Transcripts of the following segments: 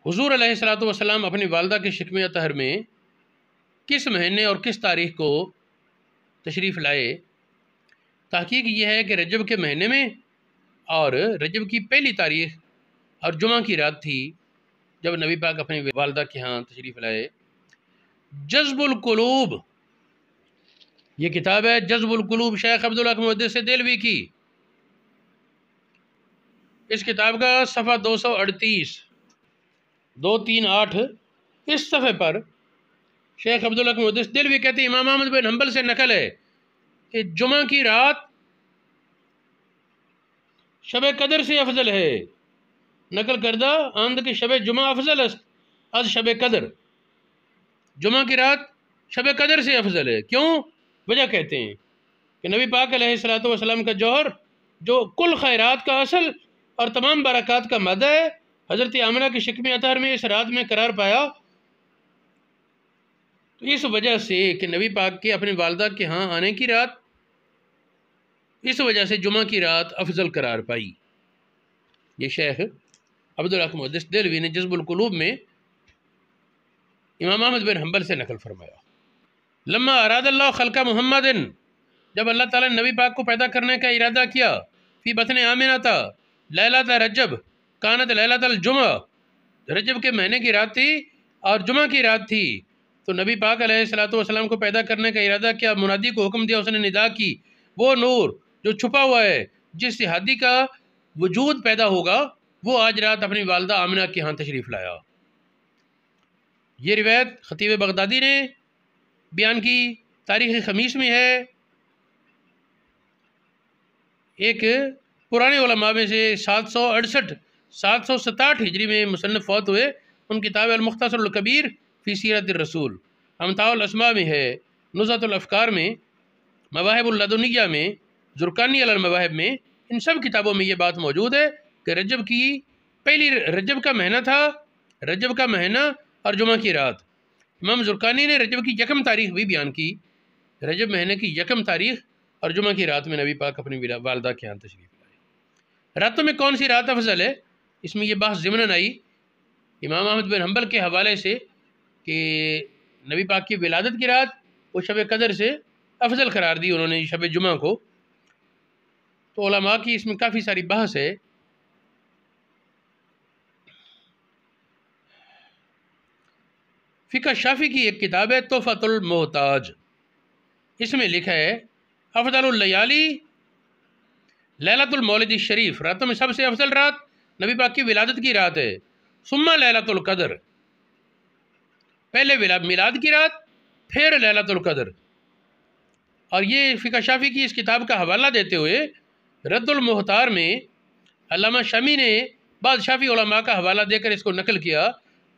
حضور علیہ الصلوۃ والسلام اپنی والدہ کے شکم اطہر میں کس مہینے اور کس تاریخ کو تشریف لائے؟ تحقیق یہ ہے کہ رجب کے مہینے میں، اور رجب کی پہلی تاریخ اور جمعہ کی رات تھی جب نبی پاک اپنی والدہ کے ہاں تشریف لائے۔ جذب القلوب، یہ کتاب ہے جذب القلوب شیخ عبدالحق محدث دہلوی کی۔ اس کتاب کا صفحہ 238 اس صفحے پر شیخ عبدالحق محدث دہلوی کہتے ہیں امام احمد بن حنبل سے نقل ہے کہ جمعہ کی رات شب قدر سے افضل ہے، نقل کردہ آند کہ شب جمعہ افضل است از شب قدر، جمعہ کی رات شب قدر سے افضل ہے۔ کیوں؟ وجہ کہتے ہیں کہ نبی پاک علیہ الصلوۃ والسلام کا جوہر جو کل خیرات کا اصل اور تمام برکات کا مادہ ہے، حضرت آمنہ کی شکم اطہر میں اس رات میں قرار پایا، تو اس وجہ سے کہ نبی پاک کے اپنی والدہ کے ہاں آنے کی رات، اس وجہ سے جمعہ کی رات افضل قرار پائی۔ یہ شیخ عبدالحق محدث دہلوی نے جذب القلوب میں امام احمد بن حنبل سے نقل فرمایا۔ لما اراد اللہ خلق محمد، جب اللہ تعالیٰ نے نبی پاک کو پیدا کرنے کا ارادہ کیا، فی بطن آمنہ تھا لیلۃ رجب کانت لیلۃ الجمعہ، رجب کے مہینے کی رات تھی اور جمعہ کی رات تھی، تو نبی پاک علیہ الصلوۃ والسلام کو پیدا کرنے کا ارادہ کیا، منادی کو حکم دیا، اس نے ندا کی، وہ نور جو چھپا ہوا ہے جس سے ہادی کا وجود پیدا ہوگا، وہ آج رات اپنی والدہ آمنہ کے ہاں تشریف لایا۔ یہ روایت خطیب بغدادی نے بیان کی، تاریخ خمیس میں ہے۔ ایک پرانے علماء میں سے 767 ہجری میں مصنف فوت ہوئے، ان کتاب المختصر الکبیر فی سیرت الرسول، امتاع الاسماء میں ہے، نزہۃ الافکار میں، مواہب اللدنیہ میں، زرقانی علی المواہب میں، ان سب کتابوں میں یہ بات موجود ہے کہ رجب کا مہینہ تھا، رجب کا مہینہ اور جمعہ کی رات۔ امام زرقانی نے رجب کی یکم تاریخ بھی بیان کی، رجب مہینے کی یکم تاریخ اور جمعہ کی رات میں نبی پاک اپنی والدہ کے ہاں تشریف لائے۔ راتوں میں کون سی رات افضل ہے؟ اس میں یہ بحث ضمناً آئی امام احمد بن حنبل کے حوالے سے کہ نبی پاک کی ولادت کی رات وہ شب قدر سے افضل قرار دی انہوں نے شب جمعہ کو، تو علماء کی اس میں کافی ساری بحث ہے۔ فقہ شافی کی ایک کتاب ہے تحفۃ المحتاج، اس میں لکھا ہے افضل اللیالی لیلۃ المولد الشریف، راتوں میں سب سے افضل رات نبی پاک کی ولادت کی رات ہے، ثم لیلۃ القدر، پہلے میلاد کی رات پھر لیلۃ القدر۔ اور یہ فقہ شافی کی اس کتاب کا حوالہ دیتے ہوئے رد المحتار میں علامہ شامی نے بعض شافی علماء کا حوالہ دے کر اس کو نقل کیا۔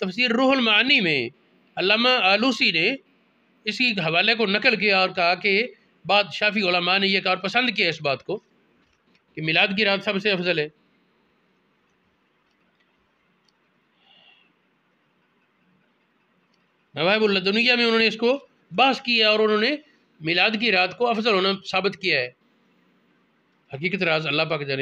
تفسیر روح المعانی میں علامہ آلوسی نے اسی حوالے کو نقل کیا اور کہا کہ بعض شافی علماء نے یہ کہا اور پسند کیا اس بات کو کہ میلاد کی رات سب سے افضل ہے۔ مواہب اللدنیہ میں انہوں نے اس کو بحث کیا اور انہوں نے میلاد کی رات کو افضل ہونا ثابت کیا ہے۔ حقیقت راز اللہ پاک جانے۔